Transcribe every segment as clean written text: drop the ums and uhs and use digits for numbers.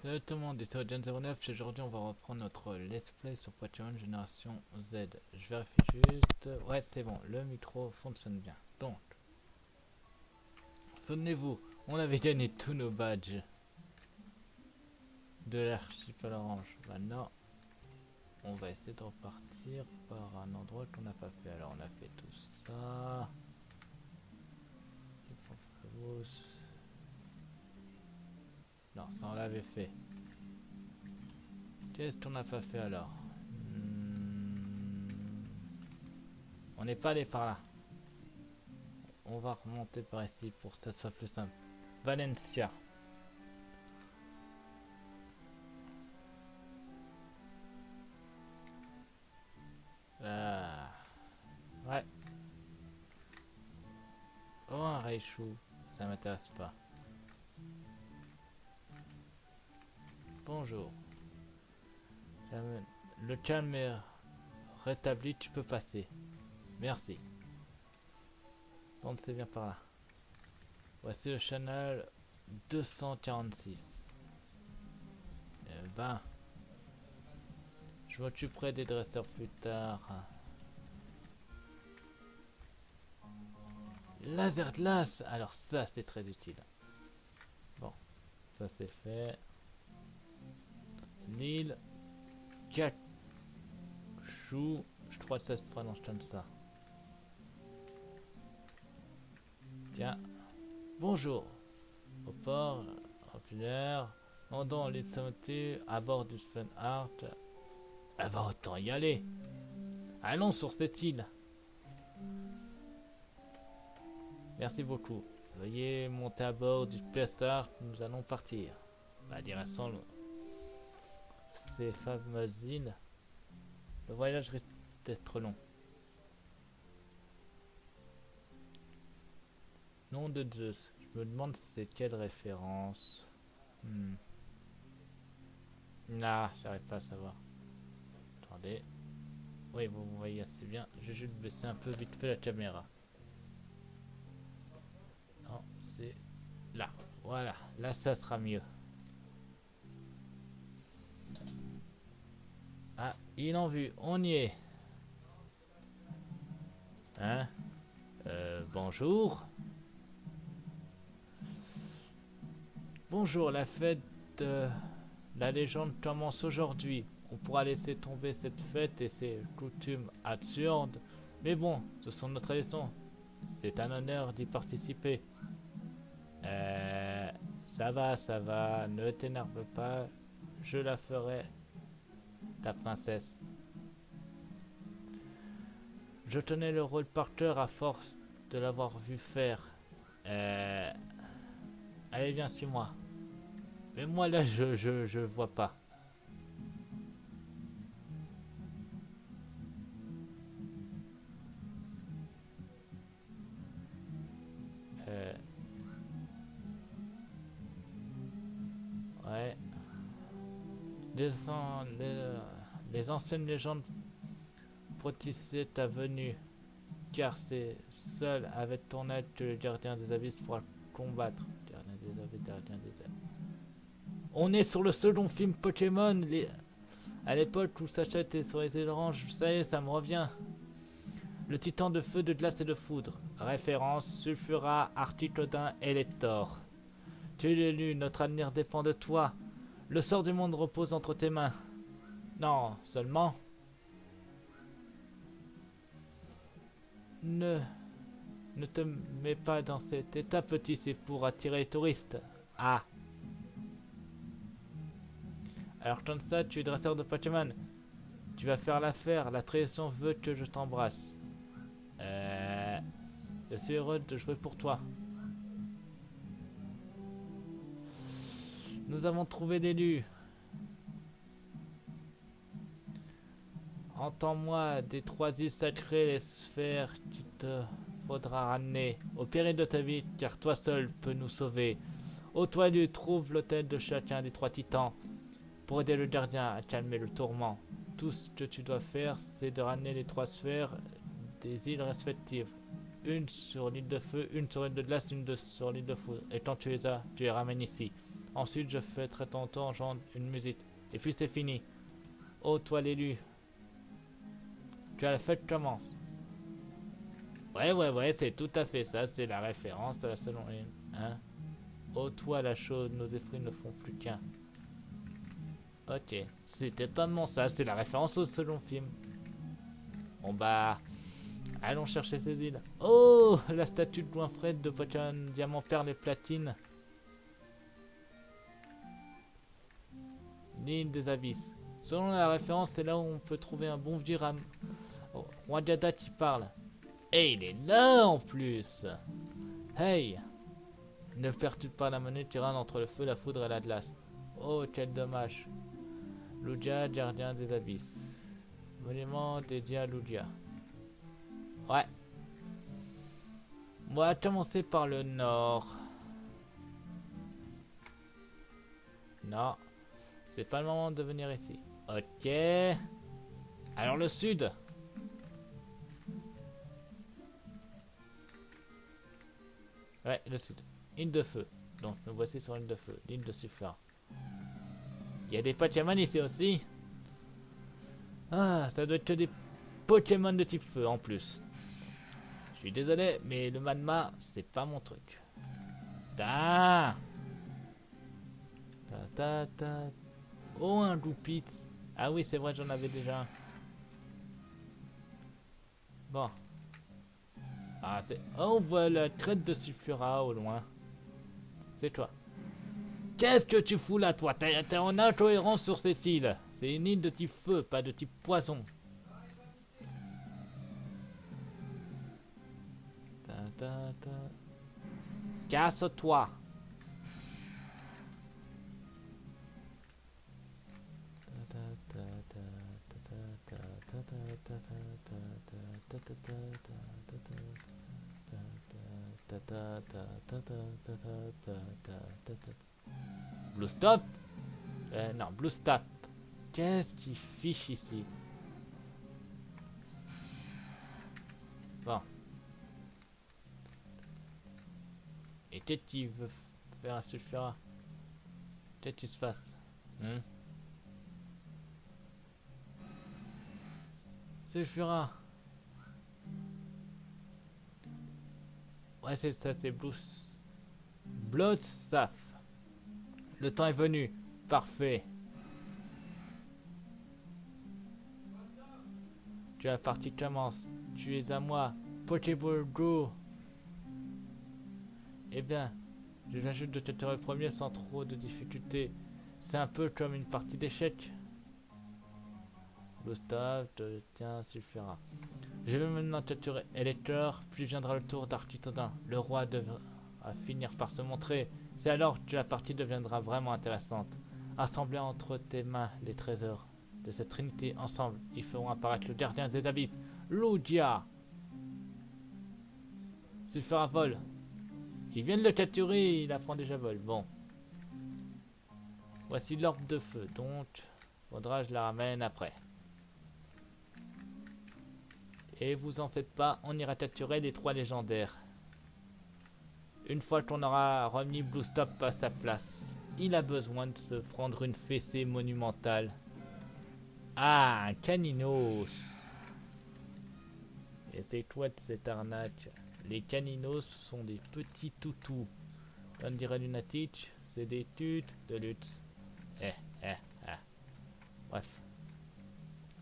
Salut tout le monde, ici Ogen09 et aujourd'hui on va reprendre notre let's play sur Pokémon Génération Z. Je vérifie juste... Ouais c'est bon, le micro fonctionne bien. Donc, souvenez-vous, on avait gagné tous nos badges de l'archipel orange. Maintenant, on va essayer de repartir par un endroit qu'on n'a pas fait. Alors on a fait tout ça. Non, ça on l'avait fait. Qu'est-ce qu'on n'a pas fait alors? On n'est pas allé par là. On va remonter par ici pour que ça soit plus simple. Valencia. Ouais. Oh, un Raichu. Ça m'intéresse pas. Bonjour. Le calme est rétabli, tu peux passer. Merci. Bon, c'est bien par là. Voici le channel 246. Eh ben, je m'occuperai des dresseurs plus tard. Laser glace. Alors ça, c'est très utile. Bon, ça c'est fait. L'île Cachou. Je crois que ça se prononce comme ça. Tiens. Bonjour. Au port, populaire. Mandons les sauter à bord du Fun Art. Elle va autant y aller. Allons sur cette île. Merci beaucoup. Veuillez monter à bord du Fun Art. Nous allons partir. Bah, direction ces fameuses îles. Le voyage risque d'être long. Nom de Zeus. Je me demande c'est quelle référence. Ah, j'arrive pas à savoir. Attendez. Oui, vous voyez assez bien. Je vais juste baisser un peu vite fait la caméra. Non, c'est là. Voilà, là ça sera mieux. Ah, il en vue, on y est. Hein? Bonjour. Bonjour, la fête de la légende commence aujourd'hui. On pourra laisser tomber cette fête et ses coutumes absurdes. Mais bon, ce sont nos traditions. C'est un honneur d'y participer. Ça va, ne t'énerve pas. Je la ferai, ta princesse. Je tenais le rôle par cœur à force de l'avoir vu faire. Allez, viens, suis-moi. Mais moi là, je vois pas. Ouais. Les anciennes légendes protissaient ta venue, car c'est seul avec ton aide que le gardien des abysses pourra combattre. Gardien des abysses, gardien des abysses. On est sur le second film Pokémon, à l'époque où Sacha était sur les îles oranges, ça y est, ça me revient. Le titan de feu, de glace et de foudre. Référence, Sulfura, Articodin, Elector. Tu es l'élu, notre avenir dépend de toi. Le sort du monde repose entre tes mains. Non, seulement... Ne te mets pas dans cet état, petit, c'est pour attirer les touristes. Ah. Alors comme ça, tu es dresseur de Pokémon. Tu vas faire l'affaire, la tradition veut que je t'embrasse. Je suis heureux de jouer pour toi. Nous avons trouvé l'élu. Entends-moi, des 3 îles sacrées, les sphères, tu te faudra ramener au péril de ta vie, car toi seul peux nous sauver. Ô toi, lui, trouve l'autel de chacun des 3 titans pour aider le gardien à calmer le tourment. Tout ce que tu dois faire, c'est de ramener les 3 sphères des îles respectives. Une sur l'île de feu, une sur l'île de glace, une sur l'île de foudre. Et quand tu les as, tu les ramènes ici. Ensuite, je fais très tantôt genre une musique. Et puis c'est fini. Oh, toi l'élu. Tu as la fête commence. Ouais, c'est tout à fait ça. C'est la référence à la selon hein. Oh, toi la chose, nos esprits ne font plus qu'un. Ok, c'est totalement ça. C'est la référence au second film. Bon bah, allons chercher ces îles. Oh, la statue de Loinfred de Pokémon Diamant, Perle et Platine. L'île des Abysses. Selon la référence, c'est là où on peut trouver un bon vieux oh, Roi Dada qui parle. Et il est là en plus. Hey, ne perturbe pas la monnaie tyranne entre le feu, la foudre et la glace. Oh, quel dommage. Lugia, gardien des abysses. Monument dédié à Lugia. Ouais. On va commencer par le nord. Non. C'est pas le moment de venir ici. Ok. Alors le sud. Ouais, le sud. Île de feu. Donc nous voici sur l'île de feu. L'île de Sulfur. Il y a des Pokémon ici aussi. Ah, ça doit être que des Pokémon de type feu en plus. Je suis désolé, mais le magma, c'est pas mon truc. Ta ta ta ta. Oh, un Goupit. Ah oui, c'est vrai, j'en avais déjà un. Bon. Ah, c'est... Oh, on voit la crête de Sulfura au loin. C'est toi. Qu'est-ce que tu fous là, toi? T'es en incohérence sur ces fils. C'est une île de type feu, pas de type poisson. Ta ta ta. Casse-toi. Blue stop. Non, blue stop. Qu'est-ce qu'il fiche ici? Bon. Et qu'est-ce qu'il veut faire un sulfura? Qu'est-ce qu'il se fasse? Sulfura. Ouais, c'est ça, c'est Bloodstaff. Le temps est venu. Parfait. Tu as la partie commence. Tu es à moi. Pokéball Go. Eh bien, je viens juste de te tirer le premier sans trop de difficultés. C'est un peu comme une partie d'échecs. Bloodstaff te tient suffira. Je vais maintenant capturer Elector, puis viendra le tour d'Architodin. Le roi devra finir par se montrer. C'est alors que la partie deviendra vraiment intéressante. Assembler entre tes mains les trésors de cette trinité ensemble, ils feront apparaître le gardien des abysses, Lugia. Sulfura vol. Ils viennent le capturer, il apprend déjà vol. Bon. Voici l'orbe de feu, donc faudra que je la ramène après. Et vous en faites pas, on ira capturer les 3 légendaires. Une fois qu'on aura remis Blue Stop à sa place, il a besoin de se prendre une fessée monumentale. Ah, un Caninos. Et c'est quoi de cette arnaque? Les Caninos sont des petits toutous. On dirait lunatique, c'est des tutes de lutte. Bref.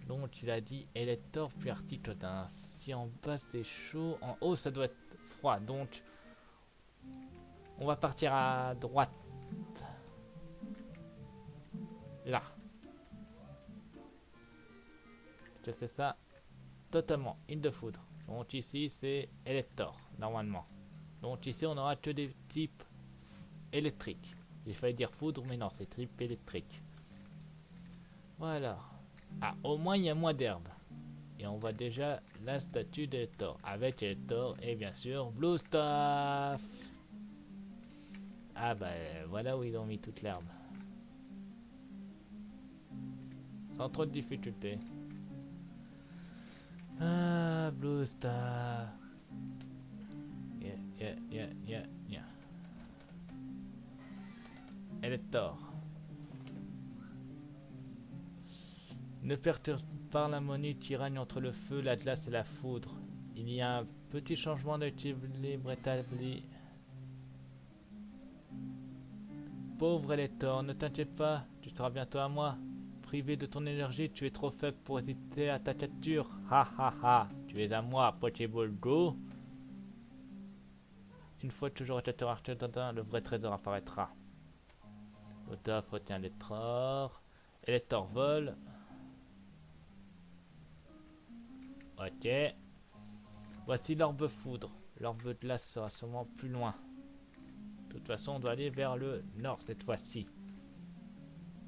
Donc il a dit Elector puis Articodin. Si en bas c'est chaud, en haut ça doit être froid. Donc on va partir à droite. Là. Je sais ça totalement. Île de foudre. Donc ici c'est Elector normalement. Donc ici on aura que des types électriques. J'ai failli dire foudre mais non c'est type électrique. Voilà. Ah, au moins il y a moins d'herbe. Et on voit déjà la statue d'Elector. Avec Elector et bien sûr Blue Staff. Ah bah voilà où ils ont mis toute l'herbe. Sans trop de difficultés. Ah, Blue Staff. Yeah. Elector. Ne perturbe pas l'harmonie qui règne entre le feu, la glace et la foudre. Il y a un petit changement d'équilibre établi. Pauvre Elector, ne t'inquiète pas, tu seras bientôt à moi. Privé de ton énergie, tu es trop faible pour résister à ta capture. Ha ha ha, tu es à moi, Pokéball Go. Une fois que j'aurai capturé Arctodon, le vrai trésor apparaîtra. Otaf retient Elector. Elector vole. Ok. Voici l'orbe foudre. L'orbe glace sera sûrement plus loin. De toute façon, on doit aller vers le nord cette fois-ci.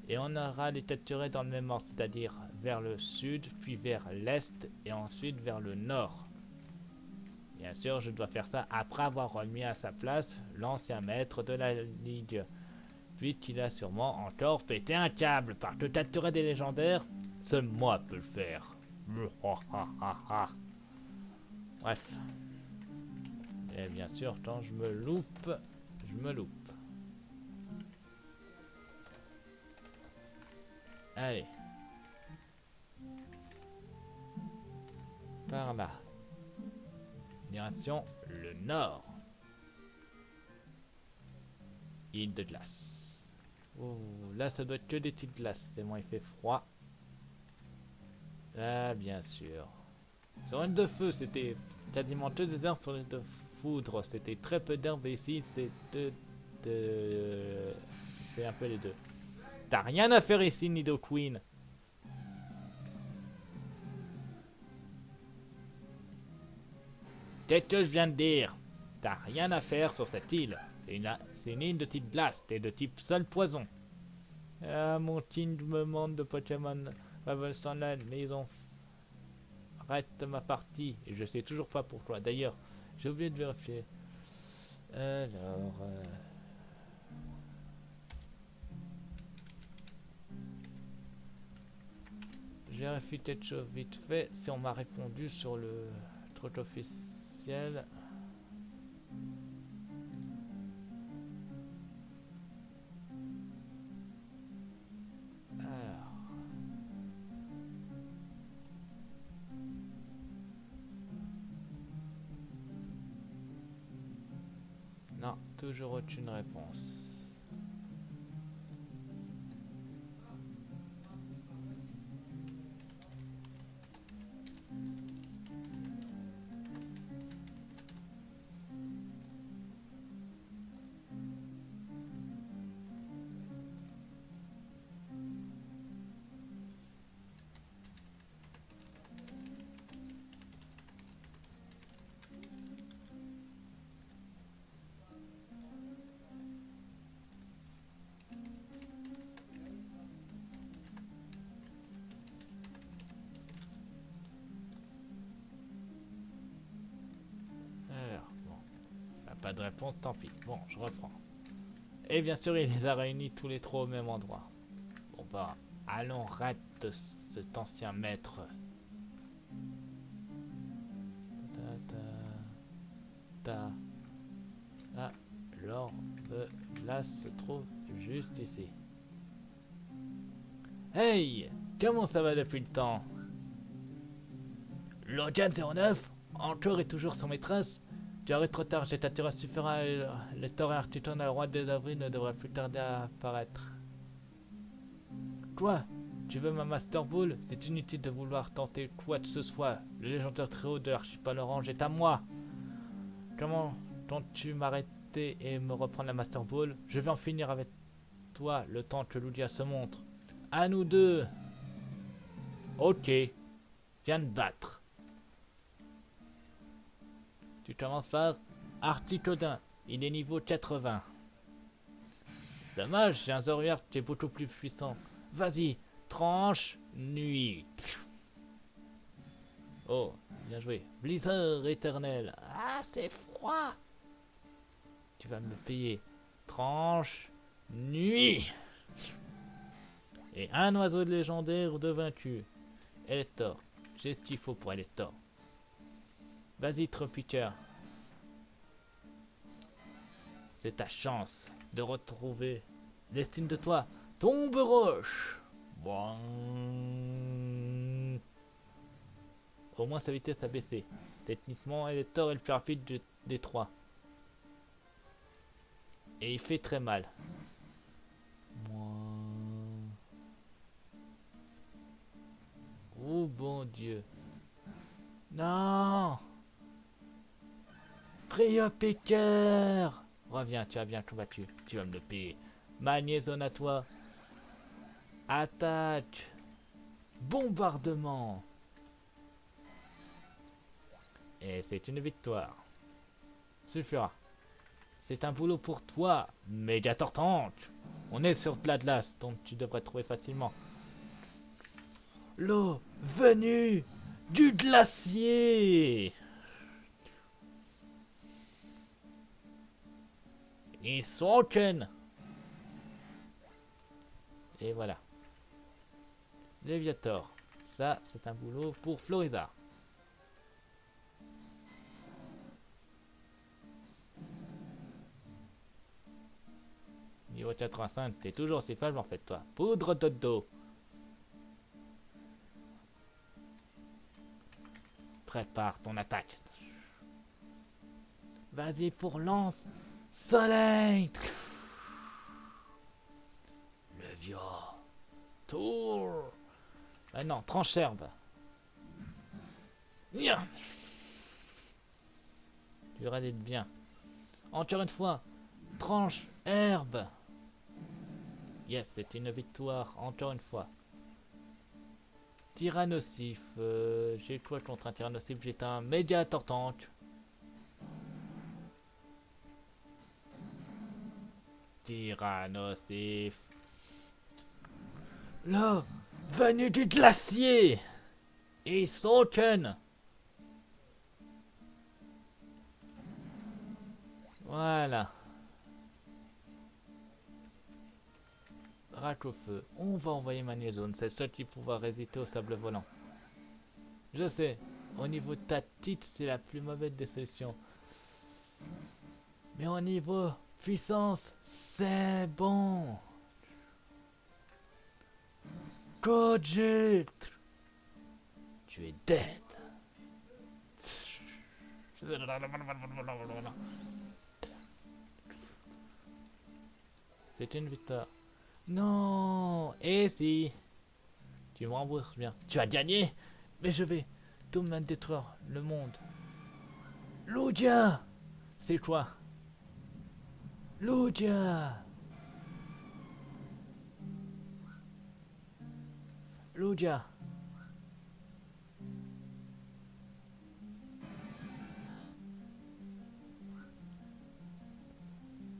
Et on aura les capturés dans le même ordre, c'est-à-dire vers le sud, puis vers l'est, et ensuite vers le nord. Bien sûr, je dois faire ça après avoir remis à sa place l'ancien maître de la ligue. Puis qu'il a sûrement encore pété un câble, parce que capturer des légendaires, seul moi peux le faire. Bref. Et bien sûr, quand je me loupe, je me loupe. Allez. Par là. Direction le nord. Île de glace. Oh, là ça doit être que des petites glaces, tellement il fait froid. Ah, bien sûr. Sur l'île de feu, c'était quasiment que des herbes. Sur l'île de foudre, c'était très peu d'herbes. Et ici, c'est c'est un peu les deux. T'as rien à faire ici, Nido Queen. Qu'est-ce que je viens de dire? T'as rien à faire sur cette île. C'est une île de type glace. T'es de type seul poison. Ah, mon team me demande de Pokémon. Sans la maison. Arrête ma partie. Et je sais toujours pas pourquoi. D'ailleurs, j'ai oublié de vérifier. Alors... je vérifie quelque chose vite fait. Si on m'a répondu sur le truc officiel. Alors... non, toujours aucune réponse. Pas de réponse, tant pis. Bon, je reprends. Et bien sûr, il les a réunis tous les trois au même endroit. Bon bah, allons rate cet ancien maître. Ah, l'orbe glace se trouve juste ici. Hey, comment ça va depuis le temps? Logan 09, encore et toujours sans maîtresse. Tu arrives trop tard, j'ai capturé suffira. Le Thor et Arctodon, le roi des avrils, ne devrait plus tarder à apparaître. Quoi? Tu veux ma Master Ball? C'est inutile de vouloir tenter quoi que ce soit. Le légendaire très haut de l'Archipel Orange est à moi. Comment comptes-tu m'arrêter et me reprendre la Master Ball? Je vais en finir avec toi le temps que Lugia se montre. À nous deux. Ok. Viens te battre. Tu commences par Arctodon. Il est niveau 80. Dommage, j'ai un Zoroark qui est beaucoup plus puissant. Vas-y, tranche, nuit. Oh, bien joué. Blizzard éternel. Ah, c'est froid. Tu vas me payer. Tranche, nuit. Et un oiseau légendaire de vaincu. Elector. J'ai ce qu'il faut pour Elector. Vas-y, Tropiqueur. C'est ta chance de retrouver L'estime de toi. Tombe roche. Bon. Au moins sa vitesse a baissé. Techniquement, Elector est le plus rapide des trois. Et il fait très mal. Oh bon Dieu. Non. Trio Picker. Reviens, tu as bien combattu. Tu vas me le payer. Magnézone à toi. Attaque. Bombardement. Et c'est une victoire. Suffira. C'est un boulot pour toi, Médiator Tank. On est sur de la glace, donc tu devrais trouver facilement. L'eau venue du glacier. Ils sont ken. Et voilà. Léviator. Ça, c'est un boulot pour Florida. Niveau 85, t'es toujours si faible en fait toi. Poudre de dos. Prépare ton attaque. Vas-y pour lance. Soleil. Le vieux. Tour. Maintenant, tranche herbe. Nia. Tu radies bien. Encore une fois. Tranche herbe. Yes, c'est une victoire, encore une fois. Tyrannosif. J'ai quoi contre un Tyrannosif? J'ai un Médiator Tank. Tyrannosif. Là, venu du glacier. Et Soken. Voilà. Rack au feu. On va envoyer Magnézone. C'est le seul qui pourra résister au sable volant. Je sais. Au niveau de ta titre, c'est la plus mauvaise des solutions. Mais au niveau puissance, c'est bon. Gojit. Tu es dead. C'est une victoire. Non. Et si tu me rembourses bien. Tu as gagné. Mais je vais tout me détruire le monde. Lugia. C'est quoi? Lugia. Lugia.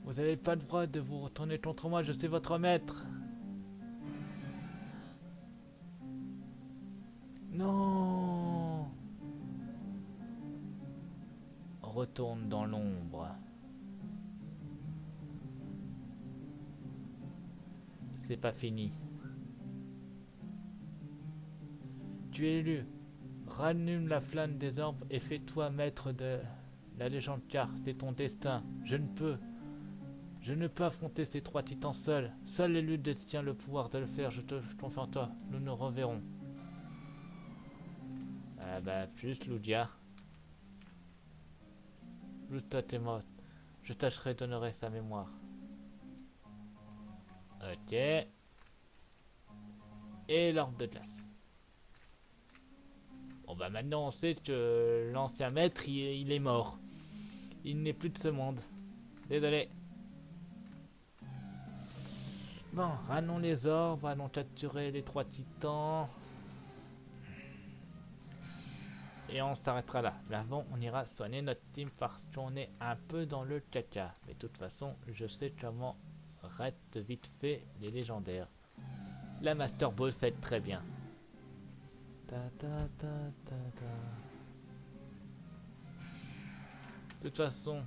Vous n'avez pas le droit de vous retourner contre moi, je suis votre maître. Non. Retourne dans l'ombre. C'est pas fini. Tu es élu. Rallume la flamme des orbes et fais-toi maître de la légende car c'est ton destin. Je ne peux affronter ces trois titans seul. Seul l'élu détient le pouvoir de le faire. Je te confie en toi. Nous nous reverrons. Ah bah, plus Lugia. Plus toi t'es morte. Je tâcherai d'honorer sa mémoire. Ok. Et l'orbe de glace. Bon bah maintenant on sait que l'ancien maître il est mort. Il n'est plus de ce monde. Désolé. Bon, ramenons les orbes, allons capturer les trois titans. Et on s'arrêtera là. Mais avant, on ira soigner notre team parce qu'on est un peu dans le caca. Mais de toute façon, je sais comment reste vite fait les légendaires. La Master Ball, ça aide très bien. Ta ta ta ta ta. De toute façon,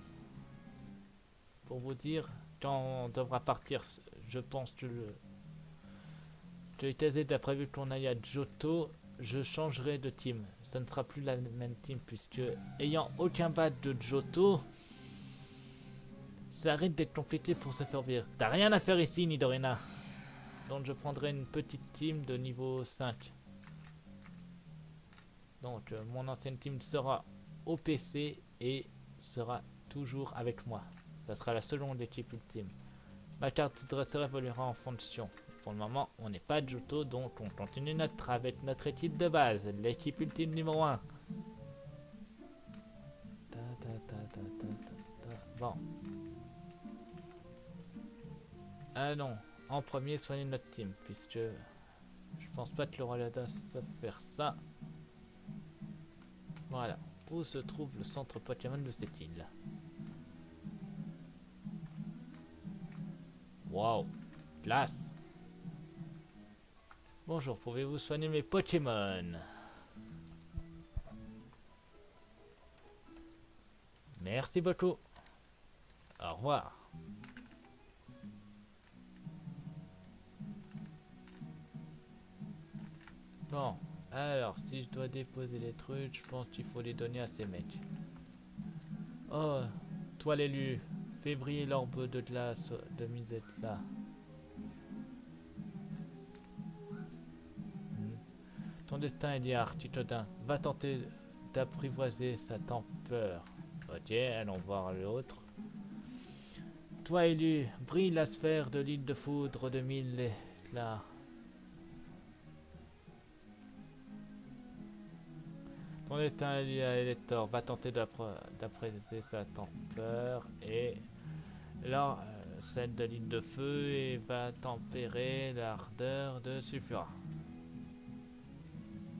pour vous dire, quand on devra partir, je pense que Itazed a prévu qu'on aille à Johto. Je changerai de team. Ça ne sera plus la même team puisque ayant aucun badge de Johto, Ça arrête d'être compliqué pour se faire virer. T'as rien à faire ici, Nidorina. Donc je prendrai une petite team de niveau 5. Donc mon ancienne team sera au PC et sera toujours avec moi. Ça sera la seconde équipe ultime. Ma carte dresseur évoluera en fonction. Pour le moment, on n'est pas de Johto, donc on continue avec notre équipe de base, l'équipe ultime numéro 1. Bon. Allons, en premier, soigner notre team, puisque je pense pas que le roi Lada sache faire ça. Voilà. Où se trouve le centre Pokémon de cette île? Wow, classe. Bonjour, pouvez-vous soigner mes Pokémon? Merci beaucoup. Au revoir. Bon, alors si je dois déposer les trucs, je pense qu'il faut les donner à ces mecs. Oh, toi l'élu, fais briller l'orbe de glace de Misetsa. Ton destin est lié à Articodin. Va tenter d'apprivoiser sa tempeur. Ok, allons voir l'autre. Toi élu, brille la sphère de l'île de foudre de mille éclats. Ton destin est lié à Elector. Va tenter d'apprivoiser sa tempeur. Et là, celle de l'île de feu et va tempérer l'ardeur de Sulfura.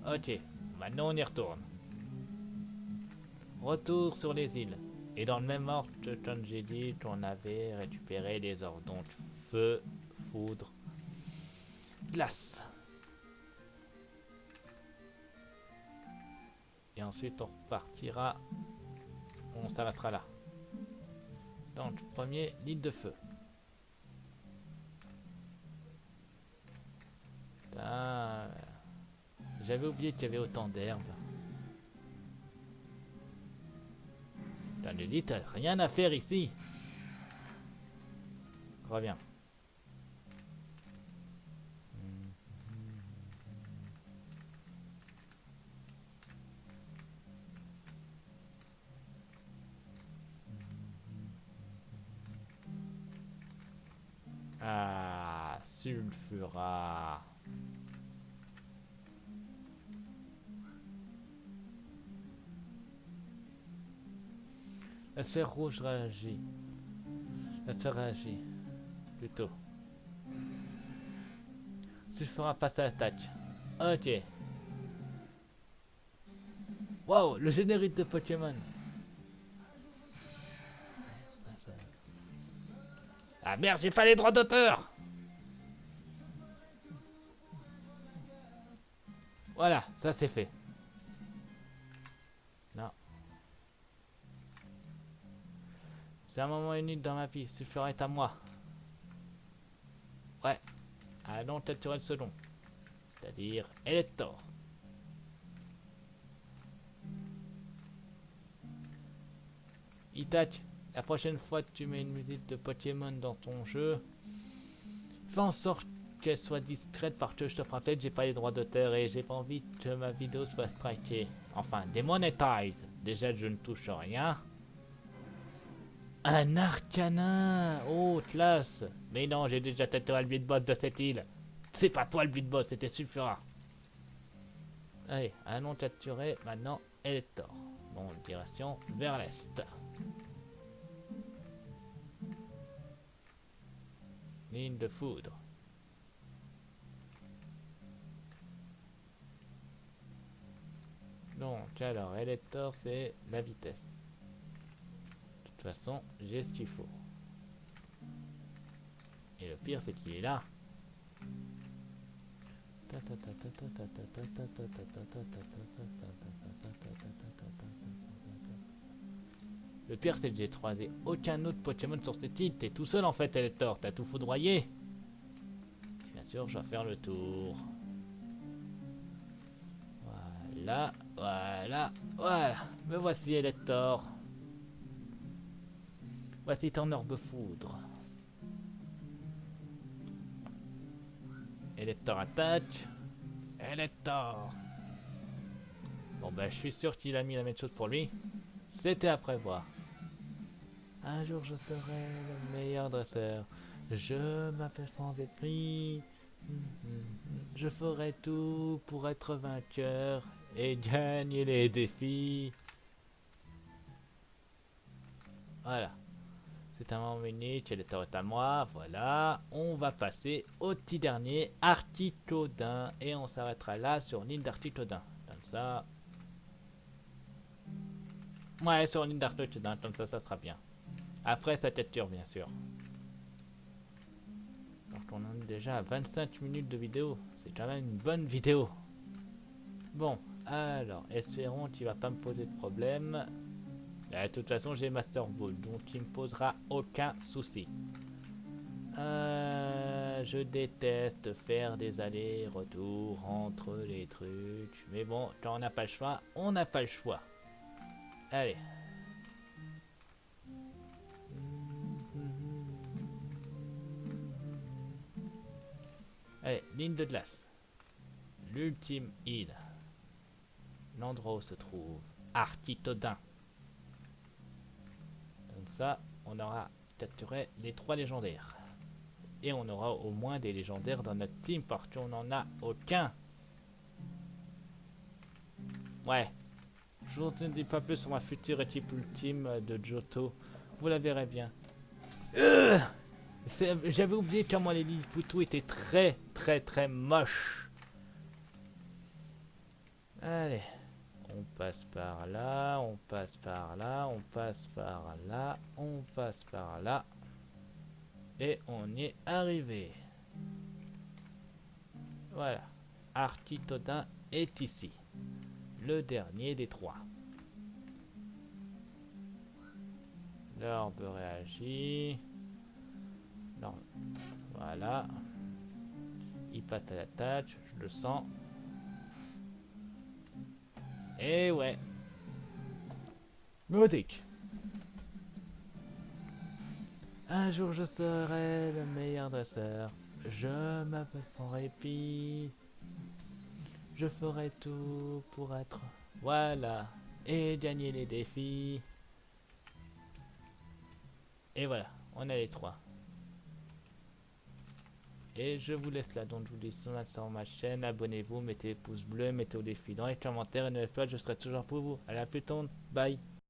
Ok, maintenant on y retourne. Retour sur les îles. Et dans le même ordre que comme j'ai dit, on avait récupéré les ordres. Donc feu, foudre, glace. Et ensuite on repartira. On s'arrêtera là. Donc premier, l'île de feu. J'avais oublié qu'il y avait autant d'herbes. Dans le lit, t'as rien à faire ici. Reviens. Ah, Sulfura. La sphère rouge réagit. La sphère réagit. Plutôt. Sulfura passe à l'attaque. Ok. Wow, le générique de Pokémon. Ah merde, j'ai pas les droits d'auteur. Voilà, ça c'est fait. Non. C'est un moment unique dans ma vie. Sulfura est à moi. Ouais. Allons capturer le second. C'est-à-dire Elector. Itachi, la prochaine fois que tu mets une musique de Pokémon dans ton jeu, fais en sorte qu'elle soit discrète parce que je te rappelle que j'ai pas les droits d'auteur et j'ai pas envie que ma vidéo soit strikée. Enfin, démonétise. Déjà, je ne touche rien. Un Arcanin. Oh, classe. Mais non, j'ai déjà tatoué le beatbox de cette île. C'est pas toi le beatbox, c'était Sulfura. Allez, allons capturer maintenant Elector. Bon, direction vers l'est. Ligne de foudre. Donc, alors, Elector, c'est la vitesse. De toute façon, j'ai ce qu'il faut. Et le pire, c'est qu'il est là. Le pire, c'est que j'ai croisé aucun autre Pokémon sur cette île. T'es tout seul en fait, Elector. T'as tout foudroyé. Et bien sûr, je vais faire le tour. Voilà, voilà, voilà. Me voici, Elector. Voici ton orbe foudre. Elector attaque. Elector. Bon bah je suis sûr qu'il a mis la même chose pour lui. C'était à prévoir. Un jour je serai le meilleur dresseur. Je m'appelle sans mépris. Je ferai tout pour être vainqueur et gagner les défis. Voilà. C'est un moment unique, le temps est à moi. Voilà. On va passer au petit dernier, Architodin. Et on s'arrêtera là sur l'île d'Architodin. Comme ça. Ouais, sur l'île d'Architodin, comme ça sera bien. Après sa capture, bien sûr. Donc on en est déjà à 25 minutes de vidéo. C'est quand même une bonne vidéo. Bon, alors, espérons qu'il va pas me poser de problème. De toute façon, j'ai Master Ball, donc il me posera aucun souci. Je déteste faire des allers-retours entre les trucs. Mais bon, quand on n'a pas le choix, on n'a pas le choix. Allez. Allez, ligne de glace. L'ultime île. L'endroit où se trouve Architodin. Comme ça, on aura capturé les 3 légendaires. Et on aura au moins des légendaires dans notre team parce qu'on n'en a aucun. Ouais. Je vous en dis pas plus sur ma future équipe ultime de Johto. Vous la verrez bien. J'avais oublié comment les Lilliputous étaient très moches. Allez. On passe par là, on passe par là, on passe par là, on passe par là. Et on y est arrivé. Voilà. Architodin est ici. Le dernier des 3. L'orbe réagit. Non. Voilà. Il passe à la tâche, je le sens. Et ouais. Musique. Un jour je serai le meilleur dresseur. Je m'appelle sans répit. Je ferai tout pour être... Voilà. Et gagner les défis. Et voilà. On a les 3. Et je vous laisse là. Donc je vous dis sur ma chaîne. Abonnez-vous. Mettez pouce bleu. Mettez au défi dans les commentaires. Et ne pas, je serai toujours pour vous. À la plus tard. Bye.